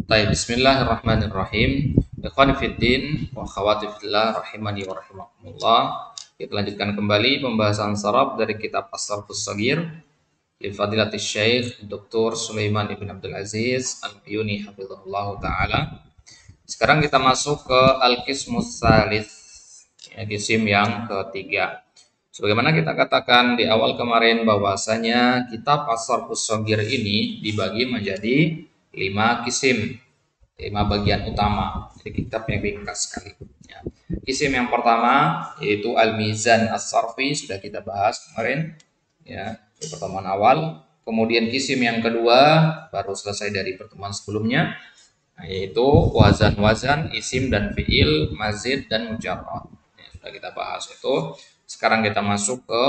Baik, bismillahirrahmanirrahim. Ikhwani fiddin wa akhwati fillah rahimani wa rahimakumullah. Kita lanjutkan kembali pembahasan saraf dari kitab As-Sarfus Shaghir li Fadilatis Syekh Dr. Sulaiman Ibn Abdul Aziz Al-Qiyuni hafizahullah taala. Sekarang kita masuk ke Al-Qismus Tsalits, ya, kisim yang ketiga. Sebagaimana kita katakan di awal kemarin bahwasanya kitab As-Sarfus Shaghir ini dibagi menjadi 5 kisim, 5 bagian utama. Jadi kitab yang ringkas sekali. Ya. Kisim yang pertama yaitu Al-Mizan As-Sarfi, sudah kita bahas kemarin, ya, di pertemuan awal. Kemudian kisim yang kedua baru selesai dari pertemuan sebelumnya, yaitu wazan-wazan isim dan fiil, mazid dan mujarrad. Ya, sudah kita bahas itu. Sekarang kita masuk ke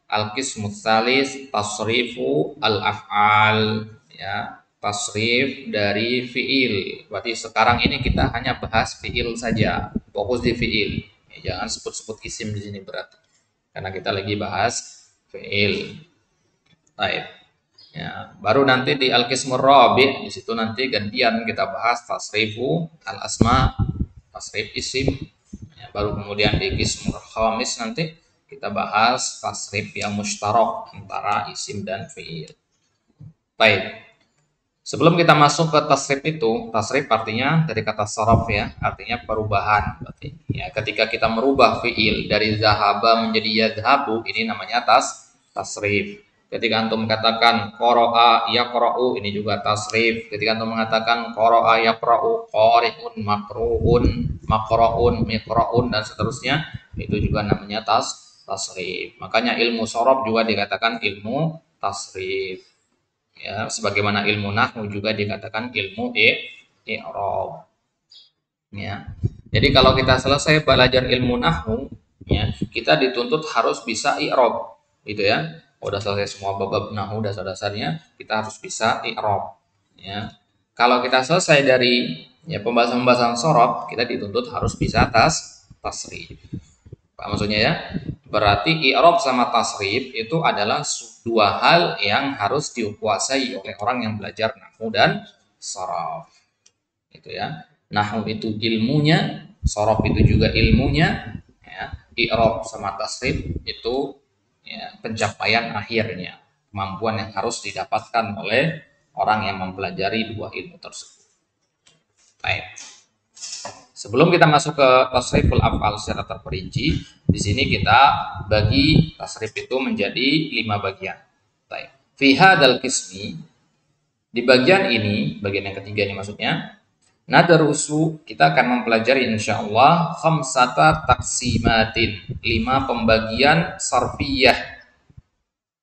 Al-Qismus Tsalits, tasrifu al-af'al, ya, tasrif dari fiil. Berarti sekarang ini kita hanya bahas fiil saja, fokus di fiil. Ya, jangan sebut-sebut isim di sini berarti, karena kita lagi bahas fiil. Baik. Ya, baru nanti di Al-Qismur Rabi', di situ nanti gantian kita bahas tasrifu al-asma, tasrif isim. Ya, baru kemudian di Qismur Khamis nanti kita bahas tasrif yang mushtarak antara isim dan fiil. Baik. Sebelum kita masuk ke tasrif itu, tasrif artinya dari kata saraf, ya, artinya perubahan. Berarti, ya, ketika kita merubah fiil dari zahaba menjadi yadhabu, ini namanya tasrif. Ketika antum katakan qara'a yaqra'u, ini juga tasrif. Ketika antum mengatakan qara'a yaqra'u, qari'un, makruhun, maqra'un, miqra'un, dan seterusnya, itu juga namanya tasrif. Makanya ilmu sorof juga dikatakan ilmu tasrif. Ya, sebagaimana ilmu nahwu juga dikatakan ilmu i'rab. Ya. Jadi kalau kita selesai belajar ilmu nahwu, ya, kita dituntut harus bisa i'rab, gitu ya. Udah selesai semua bab nahwu dasar-dasarnya, kita harus bisa i'rab, ya. Kalau kita selesai dari, ya, pembahasan-pembahasan sorof, kita dituntut harus bisa tasrif. Apa maksudnya, ya? Berarti i'rab sama tasrif itu adalah dua hal yang harus dikuasai oleh orang yang belajar nahwu dan sharaf. Itu, ya. Nahwu itu ilmunya, sharaf itu juga ilmunya, ya. I'rab sama tasrif itu, ya, pencapaian akhirnya, kemampuan yang harus didapatkan oleh orang yang mempelajari dua ilmu tersebut. Baik. Sebelum kita masuk ke tasriful af'al secara terperinci, di sini kita bagi tasrif itu menjadi 5 bagian. Baik. Fi hadzal qismi, di bagian ini, bagian yang ketiga ini maksudnya, nadarusu, kita akan mempelajari insyaallah khamsata taksimatin, 5 pembagian sarfiyah.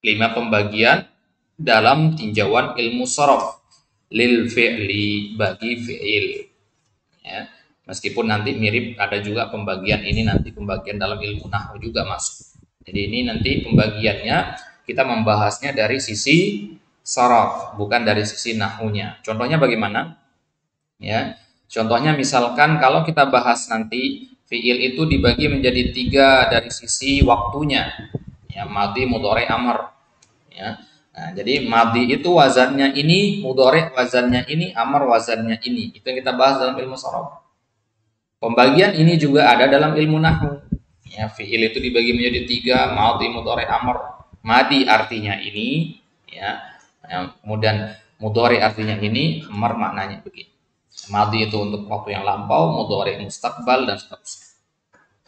5 pembagian dalam tinjauan ilmu sharaf lil fi'li, bagi fi'il, ya. Meskipun nanti mirip, ada juga pembagian ini nanti pembagian dalam ilmu nahwu juga masuk. Jadi ini nanti pembagiannya kita membahasnya dari sisi saraf, bukan dari sisi nahwunya. Contohnya bagaimana? Ya, contohnya misalkan kalau kita bahas nanti fiil itu dibagi menjadi 3 dari sisi waktunya, ya, madhi, mudhari, amr, ya. Nah, jadi madhi itu wazannya ini, mudhari wazannya ini, amr wazannya ini. Itu yang kita bahas dalam ilmu saraf. Pembagian ini juga ada dalam ilmu nahwu. Ya, fiil itu dibagi menjadi 3, madhi, mudhari, amr. Madhi artinya ini, ya. Kemudian mudhari artinya ini, amr maknanya begini. Madhi itu untuk waktu yang lampau, mudhari mustaqbal, dan seterusnya.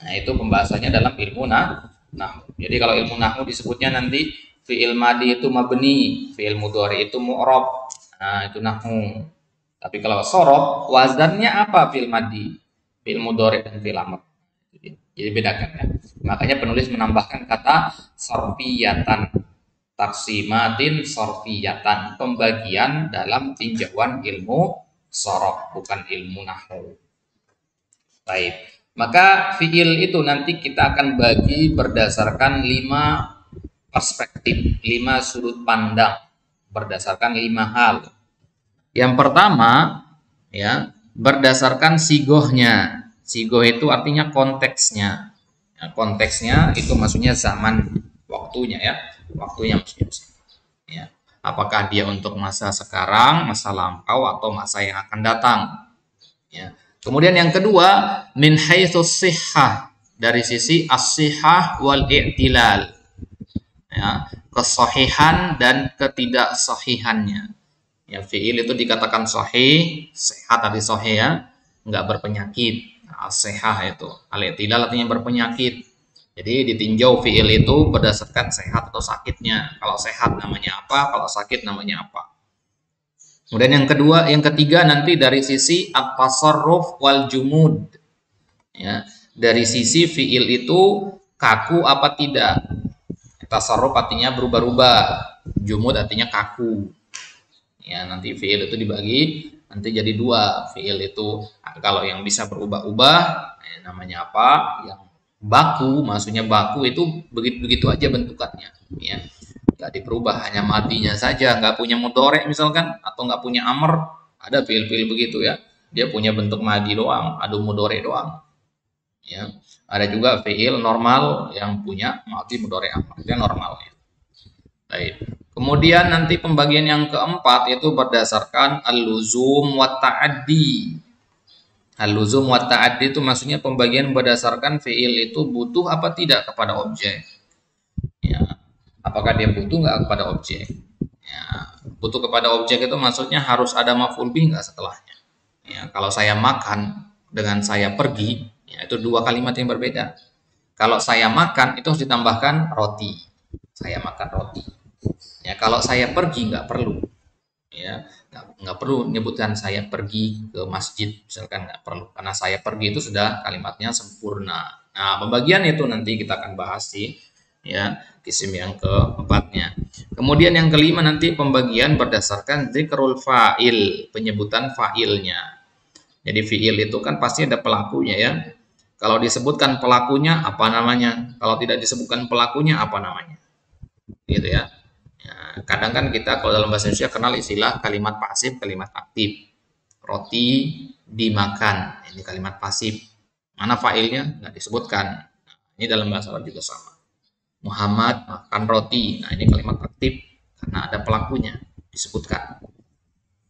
Nah, itu pembahasannya dalam ilmu nahwu. Jadi kalau ilmu nahwu disebutnya nanti fiil madhi itu mabni, fiil mudhari itu mu'rab. Nah, itu nahwu. Tapi kalau sorof, wazannya apa fiil madhi, fiil mudhari, dan fiil amr. Jadi bedakan, ya. Makanya penulis menambahkan kata sarfiyatan, taksimatin sarfiyatan, pembagian dalam tinjauan ilmu sorof, bukan ilmu nahwu. Baik. Maka fiil itu nanti kita akan bagi berdasarkan 5 perspektif, 5 sudut pandang, berdasarkan 5 hal. Yang pertama, ya, berdasarkan sigohnya. Sigoh itu artinya konteksnya. Ya, konteksnya itu maksudnya zaman, waktunya, ya, waktunya maksudnya. Ya. Apakah dia untuk masa sekarang, masa lampau, atau masa yang akan datang. Ya. Kemudian yang kedua, min haitsus sihhah, dari sisi as-sihhah wal i'tilal. Ya, kesahihan dan ketidaksahihannya. Ya, fiil itu dikatakan sahih, sehat arti sahih ya, nggak berpenyakit. As-sihhah itu al-i'tilal artinya berpenyakit. Jadi ditinjau fiil itu berdasarkan sehat atau sakitnya. Kalau sehat namanya apa, kalau sakit namanya apa. Kemudian yang kedua, yang ketiga nanti dari sisi at-tasarruf wal jumud. Ya, dari sisi fiil itu kaku apa tidak. Tasarruf artinya berubah-ubah, jumud artinya kaku. Ya, nanti fiil itu dibagi nanti jadi dua. Fiil itu kalau yang bisa berubah-ubah namanya apa? Yang baku, maksudnya baku itu begitu-begitu aja bentukannya, ya. Nggak diperubah, hanya madinya saja, nggak punya mudhari misalkan, atau nggak punya amr. Ada fiil-fiil begitu ya, dia punya bentuk madi doang, ada mudhari doang, ya. Ada juga fiil normal yang punya madi mudhari amr, itu normalnya. Baik. Kemudian nanti pembagian yang keempat itu berdasarkan al-luzum wa ta'addi. Al-luzum wa ta'addi itu maksudnya pembagian berdasarkan fiil itu butuh apa tidak kepada objek. Ya, apakah dia butuh nggak kepada objek? Ya, butuh kepada objek itu maksudnya harus ada maf'ul bih nggak setelahnya. Ya, kalau saya makan dengan saya pergi, ya, itu dua kalimat yang berbeda. Kalau saya makan itu harus ditambahkan roti. Saya makan roti. Ya, kalau saya pergi nggak perlu. Ya, nggak perlu menyebutkan saya pergi ke masjid, misalkan nggak perlu, karena saya pergi itu sudah kalimatnya sempurna. Nah, pembagian itu nanti kita akan bahas di ya kisim yang keempatnya. Kemudian yang kelima nanti pembagian berdasarkan dzikrul fa'il, penyebutan fa'ilnya. Jadi fi'il itu kan pasti ada pelakunya ya. Kalau disebutkan pelakunya apa namanya? Kalau tidak disebutkan pelakunya apa namanya? Gitu ya. Kadang kan kita kalau dalam bahasa Indonesia kenal istilah kalimat pasif, kalimat aktif. Roti dimakan, ini kalimat pasif. Mana fa'ilnya? Nggak disebutkan. Nah, ini dalam bahasa Arab juga sama. Muhammad makan roti. Nah, ini kalimat aktif karena ada pelakunya disebutkan.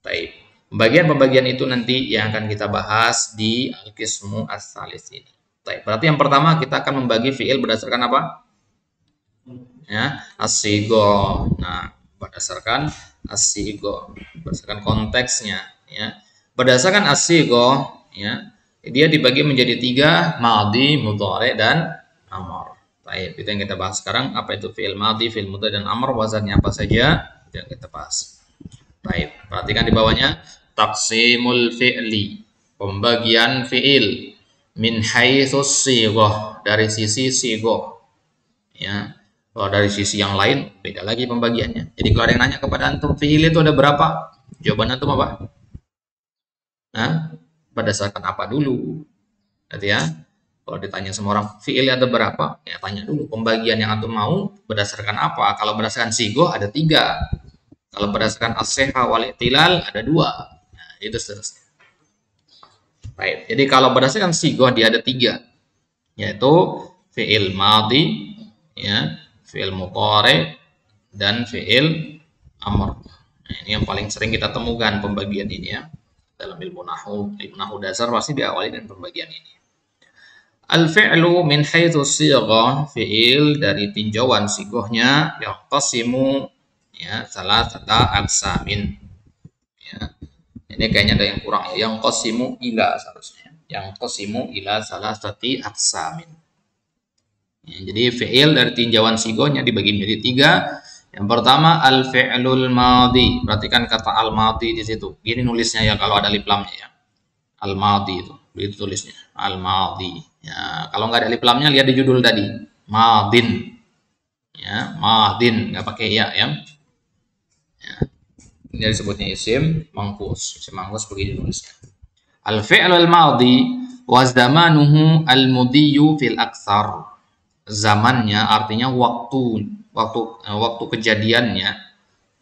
Baik. Pembagian-pembagian itu nanti yang akan kita bahas di al-qismu as-salis ini. Baik. Berarti yang pertama kita akan membagi fi'il berdasarkan apa? Ya, as-sigho. Nah, berdasarkan as-sigho, berdasarkan konteksnya ya. Berdasarkan as-sigho ya, dia dibagi menjadi tiga, madhi, mudhari dan amr. Baik, itu yang kita bahas sekarang. Apa itu fi'il madhi, fi'il mudhari dan amr, wazannya apa saja? Itu yang kita bahas. Baik, perhatikan di bawahnya taqsimul fi'li, pembagian fi'il min haitsus sigho, dari sisi sigho. Ya. Kalau dari sisi yang lain, beda lagi pembagiannya. Jadi kalau ada yang nanya kepada antum, fi'il itu ada berapa? Jawaban antum apa? Nah, berdasarkan apa dulu? Berarti ya, kalau ditanya sama orang, fi'il ada berapa? Ya tanya dulu, pembagian yang antum mau berdasarkan apa? Kalau berdasarkan sigoh ada 3. Kalau berdasarkan as-sihhah wal i'tilal ada 2. Nah, itu seterusnya. Baik, jadi kalau berdasarkan sigoh dia ada 3. Yaitu fi'il madhi, ya, fi'il mudhari dan fi'il amr. Nah, ini yang paling sering kita temukan pembagian ini ya. Dalam ilmu nahwu dasar pasti diawali dengan pembagian ini. Al-fi'lu min haitsu sighah, fi'il dari tinjauan sighahnya yaqtasimu ya salah satu aqsamin. Ya. Ini kayaknya ada yang kurang ya. Yang qasimu ila seharusnya. Yang qasimu ila salah satu aqsamin. Ya, jadi fi'il dari tinjauan sigohnya dibagi menjadi 3. Yang pertama al-fi'lul madhi. Perhatikan kata al-madhi di situ. Gini nulisnya ya kalau ada alif lamnya ya. Al-madhi itu, begitu tulisnya. Al-madhi. Ya, kalau nggak ada alif lamnya lihat di judul tadi. Madin. Ya, madin nggak pakai ya ya. Ya. Ini disebutnya isim mangkus. Isim mangkus begitu nulisnya. Al-fi'lul madhi wa zamanuhu al-mudhiyu fil aktsar. Zamannya artinya waktu kejadiannya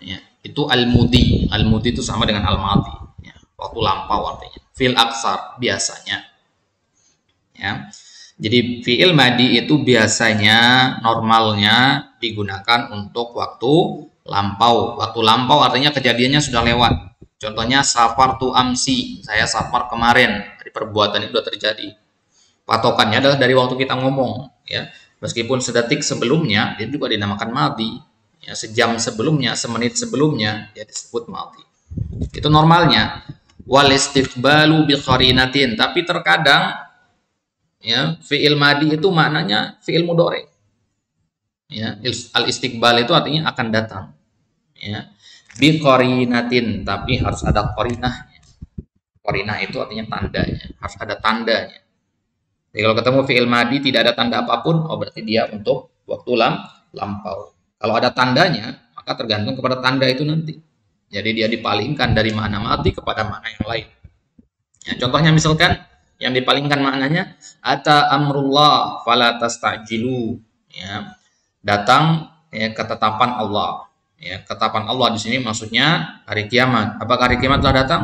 ya, itu al-mudhi itu sama dengan al-madhi ya, waktu lampau artinya fil aksar biasanya ya. Jadi fi'il madhi itu biasanya normalnya digunakan untuk waktu lampau. Waktu lampau artinya kejadiannya sudah lewat. Contohnya safar tu amsi, saya safar kemarin. Dari perbuatan itu sudah terjadi. Patokannya adalah dari waktu kita ngomong, ya. Meskipun sedetik sebelumnya, dia juga dinamakan madi. Ya, sejam sebelumnya, semenit sebelumnya, ya disebut madi. Itu normalnya. Wal istiqbalu bi qarinatin, tapi terkadang ya fi'il madi itu maknanya fi'il mudhari. Ya, al istiqbal itu artinya akan datang. Ya. Bi qarinatin, tapi harus ada qarinahnya. Qarinah itu artinya tandanya, harus ada tandanya. Jadi kalau ketemu fi'il madi tidak ada tanda apapun, oh berarti dia untuk waktu lampau. Kalau ada tandanya, maka tergantung kepada tanda itu nanti. Jadi dia dipalingkan dari makna madi kepada makna yang lain. Ya, contohnya misalkan yang dipalingkan maknanya ata amrullah fala tastajilu, ya. Datang ya, ketetapan Allah. Ya, ketetapan Allah di sini maksudnya hari kiamat. Apakah hari kiamat telah datang?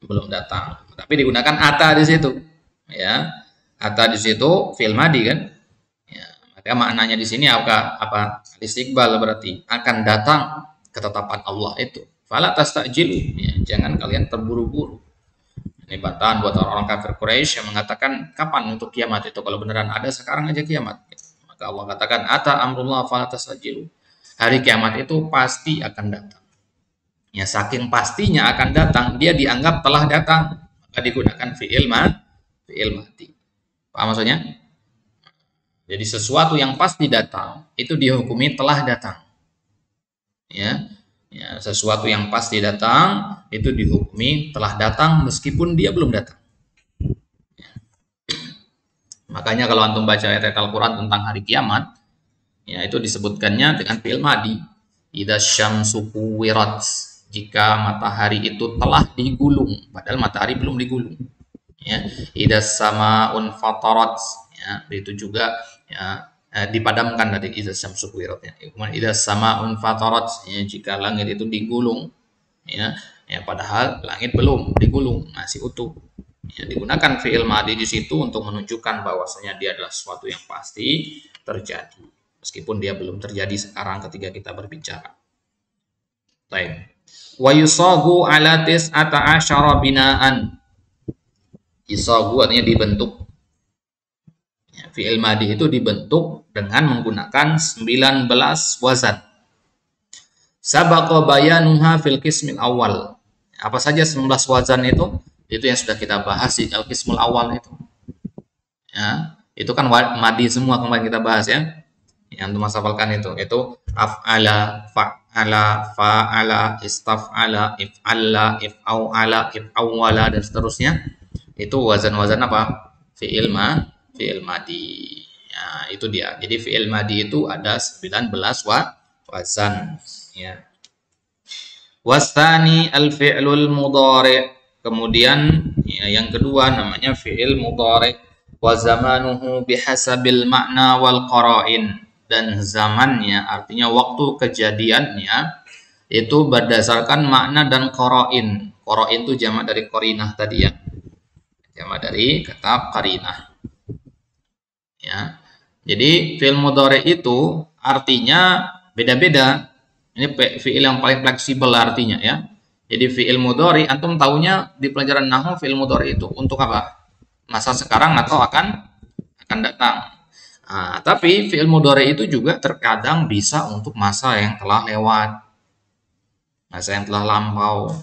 Belum datang. Tapi digunakan ata di situ. Ya. Ata di situ fi'il madi kan? Ya, maka maknanya di sini apa? Istiqbal berarti akan datang ketetapan Allah itu. Fala tastajilu, ya, jangan kalian terburu-buru. Ini bantahan buat orang-orang kafir Quraisy yang mengatakan kapan untuk kiamat itu, kalau beneran ada sekarang aja kiamat. Maka Allah katakan ata amrullah fala tastajilu. Hari kiamat itu pasti akan datang. Ya, saking pastinya akan datang, dia dianggap telah datang, maka digunakan fi'il madi. Paham maksudnya? Jadi sesuatu yang pasti datang itu dihukumi telah datang. Ya, ya, sesuatu yang pasti datang itu dihukumi telah datang meskipun dia belum datang. Ya. Makanya kalau antum baca ayat Al-Quran tentang hari kiamat, ya itu disebutkannya dengan fi'il madi. Idza syamsu kuwirat, jika matahari itu telah digulung, padahal matahari belum digulung. Ya, idza samaun fatarat, ya, itu juga ya dipadamkan dari idza syamsu kuwirat, ya. Kemudian idza samaun fatarat, ya, jika langit itu digulung, ya, ya padahal langit belum digulung, masih utuh. Ya, digunakan fi'il madi di situ untuk menunjukkan bahwasanya dia adalah sesuatu yang pasti terjadi, meskipun dia belum terjadi sekarang ketika kita berbicara. Baik. Wa yusagu ala tis'ata asyara binaan. Yusagu artinya dibentuk. Ya, fi'il madi itu dibentuk dengan menggunakan 19 wazan. Sabaqa bayanuha fil qismil awal. Apa saja 19 wazan itu? Itu yang sudah kita bahas di al-qismul awal itu. Ya, itu kan madi semua kemarin kita bahas ya. Yang untuk hafalkan itu af'ala, fa'ala, fa'ala, istaf'ala, if'alla, if'au'ala, if'awwala dan seterusnya. Itu wazan-wazan apa? Fi'il madi. Ya, itu dia. Jadi fi'il madi itu ada 19 wazan, ya. Wasani al-fi'lul mudhari'. Kemudian ya, yang kedua namanya fi'il mudhari'. Wa zamanuhu bihasabil makna wal qara'in. Dan zamannya artinya waktu kejadiannya itu berdasarkan makna dan qara'in. Qara'in itu jamak dari qarinah tadi ya. Jamak dari kata qarinah. Ya. Jadi fi'il mudhari itu artinya beda-beda. Ini fi'il yang paling fleksibel artinya ya. Jadi fi'il mudhari antum tahunya di pelajaran nahwu fi'il mudhari itu untuk apa? Masa sekarang atau akan datang. Nah, tapi fi'il mudhari itu juga terkadang bisa untuk masa yang telah lewat. Masa yang telah lampau.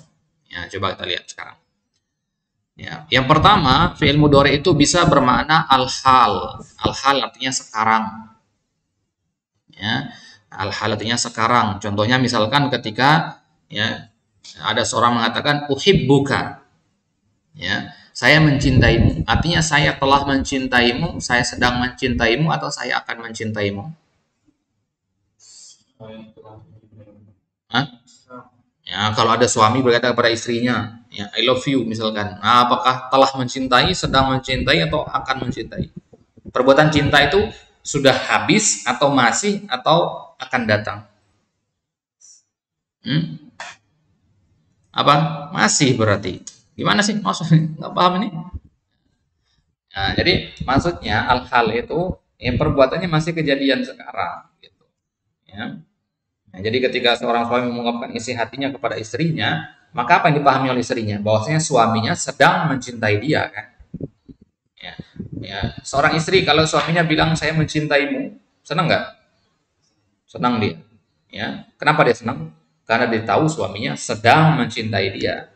Ya, coba kita lihat sekarang. Ya, yang pertama, fi'il mudhari itu bisa bermakna al-hal. Al-hal artinya sekarang. Ya, al-hal artinya sekarang. Contohnya misalkan ketika ya ada seorang mengatakan uhibbuka. Ya, saya mencintaimu. Artinya saya telah mencintaimu, saya sedang mencintaimu atau saya akan mencintaimu. Hah? Ya, kalau ada suami berkata kepada istrinya, ya, I love you misalkan. Nah, apakah telah mencintai, sedang mencintai, atau akan mencintai? Perbuatan cinta itu sudah habis atau masih atau akan datang? Apa? Masih berarti. Gimana sih maksudnya? Nggak paham ini? Nah, jadi maksudnya al-hal itu yang perbuatannya masih kejadian sekarang. Gitu. Ya. Nah, jadi ketika seorang suami mengungkapkan isi hatinya kepada istrinya, maka apa yang dipahami oleh istrinya? Bahwasanya suaminya sedang mencintai dia kan. Ya, ya. Seorang istri kalau suaminya bilang saya mencintaimu, senang nggak? Senang dia. Ya, kenapa dia senang? Karena dia tahu suaminya sedang mencintai dia.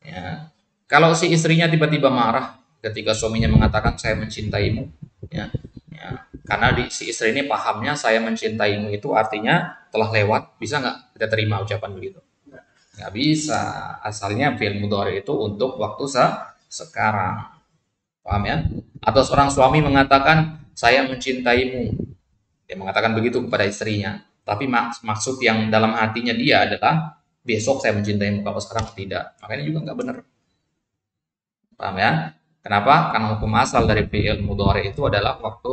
Ya. Kalau si istrinya tiba-tiba marah ketika suaminya mengatakan saya mencintaimu, ya, ya. Karena si istri ini pahamnya saya mencintaimu itu artinya telah lewat, bisa nggak kita terima ucapan begitu? Nggak bisa. Asalnya fi'il mudhari itu untuk waktu sekarang. Paham ya? Atau seorang suami mengatakan saya mencintaimu. Dia mengatakan begitu kepada istrinya. Tapi maksud yang dalam hatinya dia adalah besok saya mencintaimu, kalau sekarang tidak. Makanya juga nggak benar. Paham ya? Kenapa? Karena hukum asal dari fi'il mudhari itu adalah waktu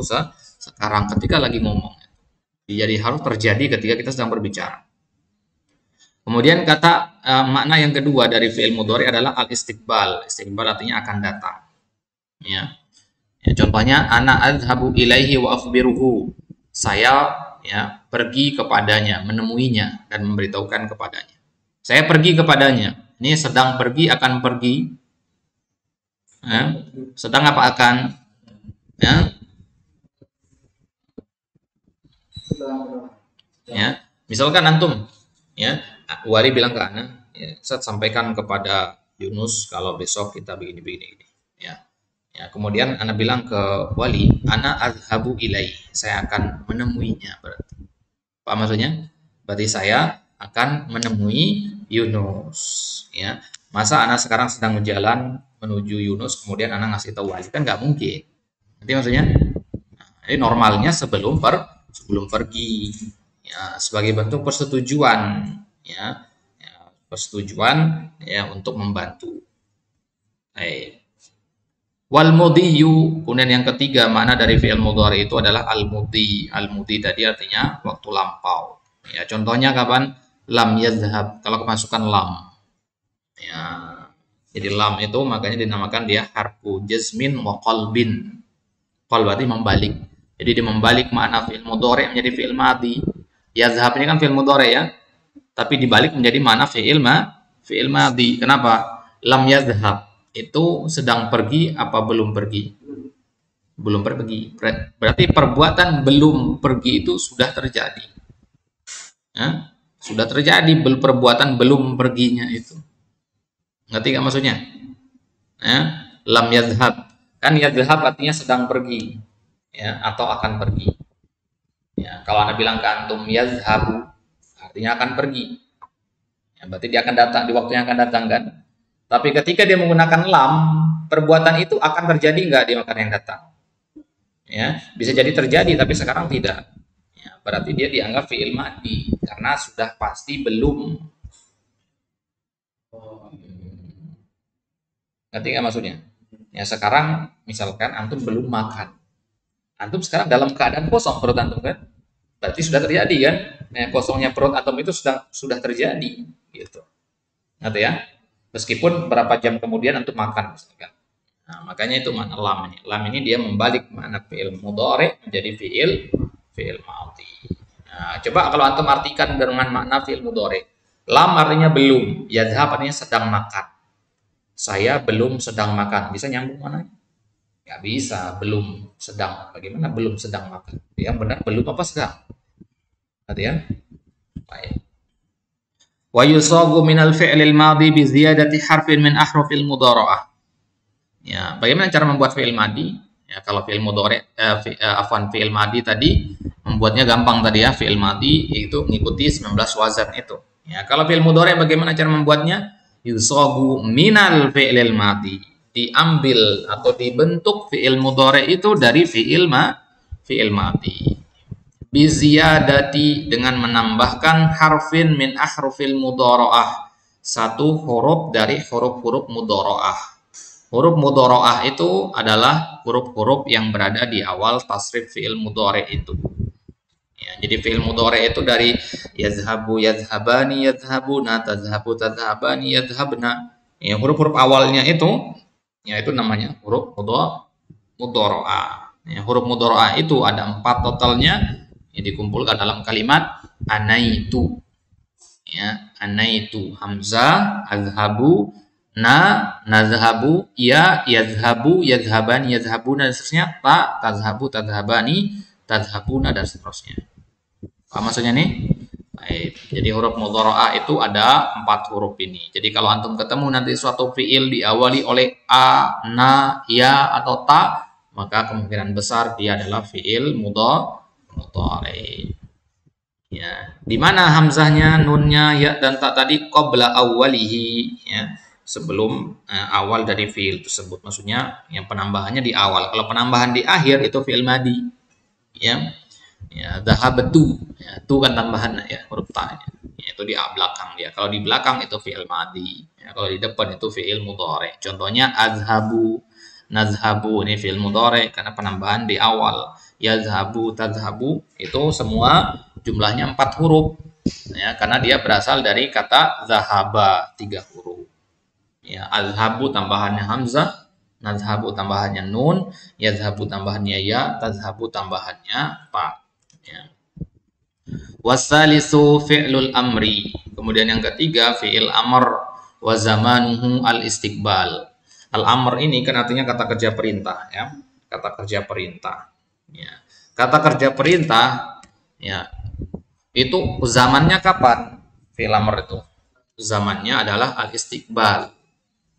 sekarang ketika lagi ngomong. Jadi harus terjadi ketika kita sedang berbicara. Kemudian kata makna yang kedua dari fi'il mudhari adalah al-istiqbal. Istiqbal artinya akan datang. Ya. Ya, contohnya ana adhabu ilaihi wa akhbiruhu. Saya ya pergi kepadanya, menemuinya dan memberitahukan kepadanya. Saya pergi kepadanya. Ini sedang pergi, akan pergi. Ya. Sedang apa akan? Ya. Ya. Misalkan antum ya, Wali bilang ke ana, ya, saya sampaikan kepada Yunus kalau besok kita begini-begini ya. Ya, kemudian ana bilang ke Wali, ana azhabu ilai, saya akan menemuinya berarti. Apa maksudnya? Berarti saya akan menemui Yunus, ya. Masa ana sekarang sedang berjalan menuju Yunus, kemudian ana ngasih tahu Wali, kan nggak mungkin. Nanti maksudnya? Ini normalnya sebelum pergi, ya, sebagai bentuk persetujuan, ya, ya persetujuan ya untuk membantu. Baik. Wal mudhiyu, kemudian yang ketiga mana dari fi'il mudhari itu adalah al mudhi. Al mudhi tadi artinya waktu lampau. Ya, contohnya kapan? Lam yazhab, kalau kemasukan lam. Ya. Jadi lam itu makanya dinamakan dia harfu jazmin wa qalbin. Qal berarti membalik. Jadi dia membalik makna fi'il mudhari menjadi fi'il madhi. Yazhab ini kan fi'il mudhari ya. Tapi dibalik menjadi makna fi'il madhi. Kenapa? Lam yazhab itu sedang pergi apa belum pergi? Belum pergi. Berarti perbuatan belum pergi itu sudah terjadi. Ya? Sudah terjadi perbuatan belum perginya itu. Ngerti nggak maksudnya? Ya? Lam yazhab. Kan yazhab artinya sedang pergi. Ya, atau akan pergi. Ya, kalau Anda bilang ke antum yazhabu, artinya akan pergi. Ya, berarti dia akan datang di waktu yang akan datang kan? Tapi ketika dia menggunakan lam, perbuatan itu akan terjadi nggak di masa yang datang? Ya, bisa jadi terjadi, tapi sekarang tidak. Ya, berarti dia dianggap fi'il madhi karena sudah pasti belum. Ngerti nggak maksudnya? Ya sekarang misalkan antum belum makan, antum sekarang dalam keadaan kosong perut antum kan? Berarti sudah terjadi kan? Nah, kosongnya perut antum itu sudah terjadi, gitu. Ngerti ya? Meskipun berapa jam kemudian antum makan misalkan. Nah, makanya itu makna lam ini. Lam ini dia membalik makna fi'il mudhari menjadi fi'il madhi. Nah, coba kalau antum artikan dengan makna fi'il mudhari. Lam artinya belum, yadhhab artinya sedang makan. Saya belum sedang makan. Bisa nyambung mana? Nggak bisa, belum sedang. Bagaimana belum sedang makan? Yang benar belum apa sedang? Nanti ya. Baik. Wa yusagu minal fi'lil madhi bi ziyadati harfin min ahrufil mudhara'ah. Ya, bagaimana cara membuat fi'il madhi? Ya, kalau fi'il mudhari fi'il madhi tadi membuatnya gampang tadi ya, fi'il madhi itu mengikuti 19 wazan itu. Ya, kalau fi'il mudhari bagaimana cara membuatnya? Yusagu minal fi'lil madhi. Diambil atau dibentuk fi'il mudhari itu dari fi'il madhi. Biziyadati dengan menambahkan harfin min ahrufil mudhara'ah, satu huruf dari huruf-huruf mudhara'ah. Huruf mudhara'ah itu adalah huruf-huruf yang berada di awal tasrif fi'il mudhari itu. Ya, jadi fi'il mudhari itu dari yazhabu yazhabani yazhabuna tazhabu tazhabani yazhabna. Ya, huruf-huruf awalnya itu ya itu namanya huruf mudhara'ah. Ya, huruf mudhara'ah itu ada 4 totalnya. yang dikumpulkan dalam kalimat anaitu. Ya, anaitu hamzah, azhabu, nazhabu, ya, yazhabu, yazhabani, yazhabuna dan seterusnya, ta, tazhabu, tazhabani, tazhabuna dan seterusnya. Apa maksudnya nih? Baik. Jadi huruf mudhara'ah itu ada 4 huruf ini. Jadi kalau antum ketemu nanti suatu fiil diawali oleh a, na, ya atau ta, maka kemungkinan besar dia adalah fiil mudhari. Ya, di mana hamzahnya, nunnya, ya dan ta tadi qabla awwalihi, ya, sebelum awal dari fiil tersebut. Maksudnya yang penambahannya di awal. Kalau penambahan di akhir itu fiil madi. Ya. Ya, dhahabtu. Ya, tu kan tambahan ya huruf ta. Ya, itu di belakang dia. Kalau di belakang itu fiil madi. Ya, kalau di depan itu fiil mudhari. Contohnya azhabu, nazhabu ini fiil mudhari karena penambahan di awal. Yazhabu, tazhabu itu semua jumlahnya 4 huruf. Ya, karena dia berasal dari kata zahaba 3 huruf. Ya, azhabu tambahannya hamzah, nazhabu tambahannya nun, yazhabu tambahannya ya, tazhabu tambahannya pa. Ya. Wasalisu fi'lul amri. Kemudian yang ketiga fi'il amr wa zamanuhu al-istiqbal. Al-amr ini kan artinya kata kerja perintah ya. Kata kerja perintah. Ya. Kata kerja perintah ya. Itu zamannya kapan? Fi'il amr itu. Zamannya adalah al-istiqbal.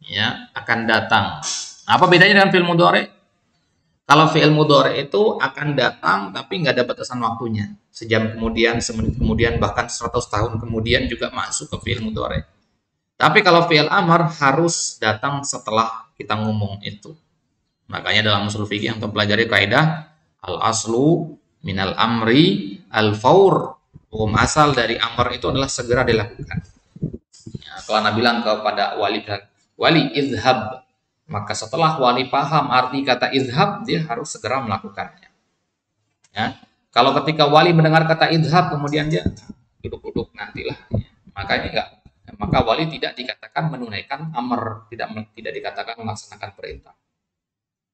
Ya, akan datang. Apa bedanya dengan fi'il mudhari? Kalau fi'il mudhari itu akan datang tapi nggak ada batasan waktunya. Sejam kemudian, semenit kemudian, bahkan 100 tahun kemudian juga masuk ke fi'il mudhari. Tapi kalau fi'il amr harus datang setelah kita ngomong itu. Makanya dalam ushul fikih yang mempelajari kaidah al-aslu minal amri al-faur. Hukum asal dari amr itu adalah segera dilakukan. Ya, kalau Nabi bilang kepada wali izhab, maka setelah wali paham arti kata izhab, dia harus segera melakukannya. Ya. Kalau ketika wali mendengar kata izhab, kemudian dia duduk-duduk nantilah, ya. Makanya enggak. Maka wali tidak dikatakan menunaikan amr, tidak dikatakan melaksanakan perintah.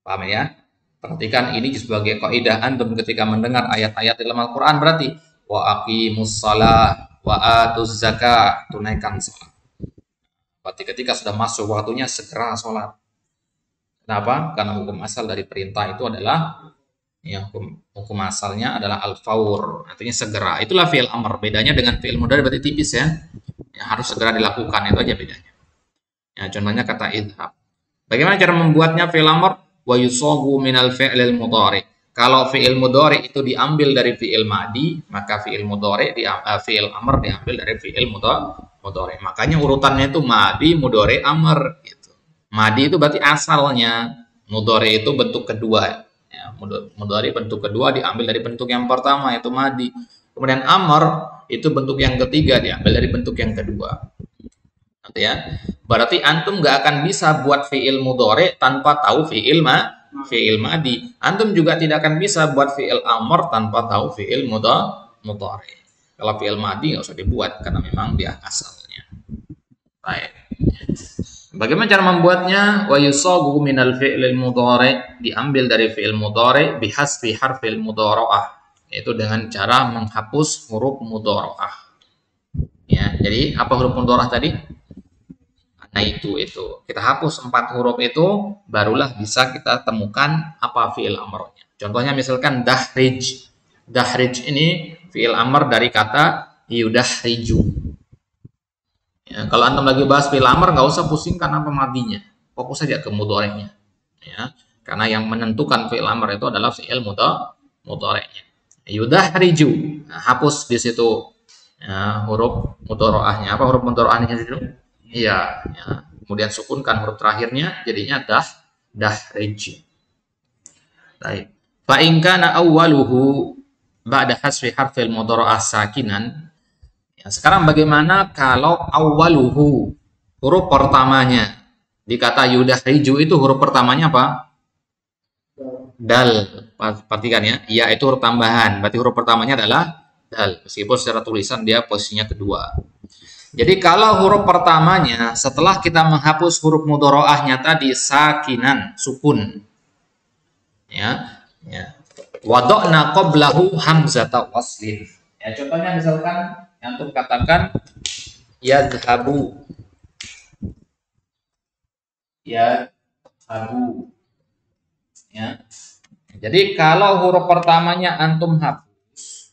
Paham ya? Perhatikan ini sebagai kaidah antum ketika mendengar ayat-ayat dalam Al-Qur'an, berarti wa aqimus shalah wa atuz zakah, tunaikan salat. Berarti ketika sudah masuk waktunya segera sholat. Kenapa? Karena hukum asal dari perintah itu adalah ya, hukum asalnya adalah al-faur, artinya segera. Itulah fi'il amr. Bedanya dengan fi'il mudhari berarti tipis ya. Ya, harus segera dilakukan, itu aja bedanya. Ya, contohnya kata idhab. Bagaimana cara membuatnya fi'il amr? Wa yusaghu minal fi'lil mudhari. Kalau fi'il mudhari itu diambil dari fi'il madi, maka fi'il amr diambil dari fi'il mudhari. Makanya urutannya itu madi, mudhari, amr gitu. Madi itu berarti asalnya, mudhari itu bentuk kedua. Ya, mudhari bentuk kedua diambil dari bentuk yang pertama yaitu madi. Kemudian amr itu bentuk yang ketiga diambil dari bentuk yang kedua. Nanti ya. Berarti antum nggak akan bisa buat fi'il mudhari tanpa tahu fi'il madi. Antum juga tidak akan bisa buat fi'il amr tanpa tahu fi'il mudhari. Kalau fi'il madi nggak usah dibuat karena memang dia asalnya. Baik. Bagaimana cara membuatnya? Wa yusaghu minal fi'lil mudhari, diambil dari fi'il mudhari bihasfi harfil mudhara'ah, yaitu dengan cara menghapus huruf mudhara'ah. Ya, jadi apa huruf mudhara'ah tadi? Nah itu kita hapus 4 huruf itu, barulah bisa kita temukan apa fi'il amrnya. Contohnya misalkan dahrij. Dahrij ini fi'il amr dari kata yudahriju. Ya, kalau antum lagi bahas fi'il amr nggak usah pusingkan apa madinya, fokus saja ke mudhari'nya. Ya, karena yang menentukan fi'il amr itu adalah fi'il mudhari'nya. Yudahriju, nah, hapus di situ ya, huruf mudhara'ahnya. Apa huruf mudhara'ahnya di situ? Iya, ya. Kemudian sukunkan huruf terakhirnya, jadinya dahrij. Baik. Fa in kana awwaluhu ba'da hasfi harfil mudhara'ah sakinan. Ya, sekarang bagaimana kalau awwaluhu, huruf pertamanya di kata yudahriju itu huruf pertamanya apa? Dal. Perhatikan ya, ya itu huruf tambahan. Berarti huruf pertamanya adalah dal. Meskipun secara tulisan dia posisinya kedua. Jadi kalau huruf pertamanya setelah kita menghapus huruf mudhara'ahnya tadi sakinan, sukun. Ya. Wadokna qablahu hamzata waslin. Ya, contohnya misalkan antum katakan yadhabu, yadhabu. Ya. Jadi kalau huruf pertamanya antum hapus,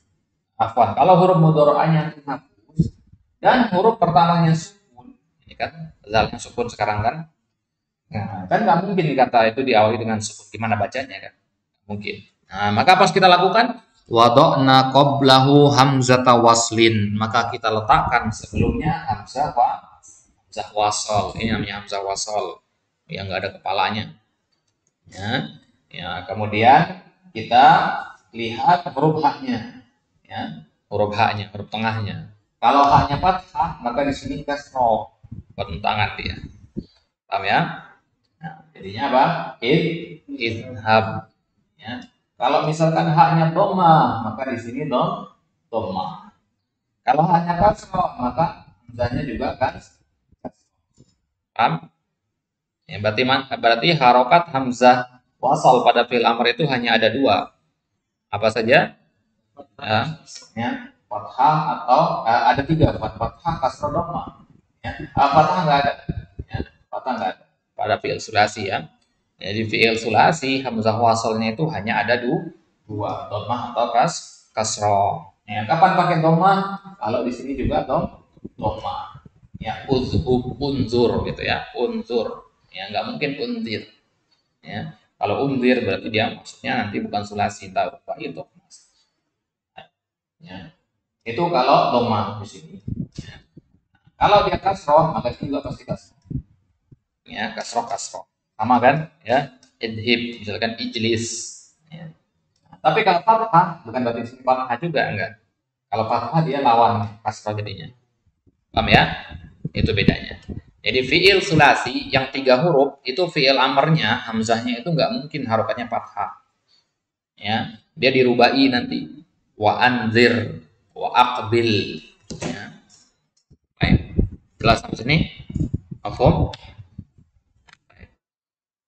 afwan, kalau huruf mudhari'anya antum hapus dan huruf pertamanya sukun, ini kan zalnya sukun sekarang kan? Nah, kan nggak mungkin kata itu diawali dengan sukun. Gimana bacanya kan? Mungkin. Nah, maka pas kita lakukan wadokna qablahu hamzata waslin, maka kita letakkan sebelumnya hamzah wasol. Ini namanya hamzah wasol yang nggak ada kepalanya. Ya, ya, kemudian kita lihat huruf haknya, ya, huruf haknya, huruf tengahnya. Kalau haknya fathah, maka di sini kasroh, bentangan dia. Paham ya? Nah, jadinya apa? Idhab. Ya. Kalau misalkan haknya doma, maka di sini doma. Kalau haknya kasroh, maka hamzahnya juga kasroh. Paham? Ya, berarti harokat hamzah wasal pada fi'il amr itu hanya ada dua. Apa saja? Ya, fathah atau ada tiga, fathah, kasroh, doma. Ya, fathah nggak ada. Ya, fathah nggak ada pada fi'il sulasi ya. Jadi fi'il sulasi hamzah wasalnya itu hanya ada dua, doma atau kasroh. Ya, kapan pakai doma? Kalau di sini juga doma. Ya, unzur gitu ya, unzur. Ya, nggak mungkin unzir. Ya, kalau unzir berarti dia maksudnya nanti bukan sulasi, tahu pak itu. Ya, itu kalau doma di sini. Ya. Kalau dia kasroh, maka itu juga pasti kasroh. Ya, kasroh. Sama kan? Ya, idhib, misalkan ijlis. Ya. Tapi kalau fathah, bukan berarti sini fathah juga enggak. Kalau fathah dia lawan kasroh jadinya. Paham ya? Itu bedanya. Jadi fi'il sulasi yang 3 huruf itu fi'il amarnya hamzahnya itu nggak mungkin harokatnya fathah. Ya, dia dirubai nanti. Wa anzir, wa aqbil. Ya. Baik. Jelas sampai sini? Mafhum?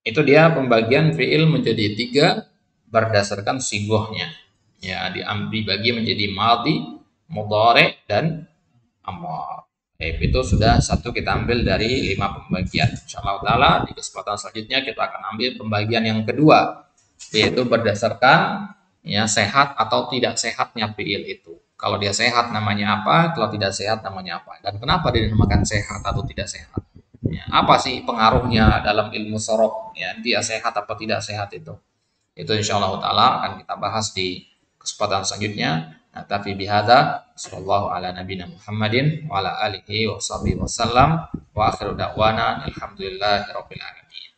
Itu dia pembagian fi'il menjadi 3 berdasarkan sigohnya. Ya, dibagi menjadi madhi, mudhari, dan amar. Itu sudah satu kita ambil dari 5 pembagian. Insyaallah taala di kesempatan selanjutnya kita akan ambil pembagian yang kedua, yaitu berdasarkan ya sehat atau tidak sehatnya fiil itu. Kalau dia sehat namanya apa, kalau tidak sehat namanya apa. Dan kenapa dinamakan sehat atau tidak sehat? Ya, apa sih pengaruhnya dalam ilmu sorof? Ya, dia sehat apa tidak sehat itu? Itu insyaallah taala akan kita bahas di kesempatan selanjutnya. Tapi bihadza sallallahu ala nabiyina Muhammadin wa ala alihi wa sahbihi wasallam wa akhiru da'wana alhamdulillahi rabbil alamin.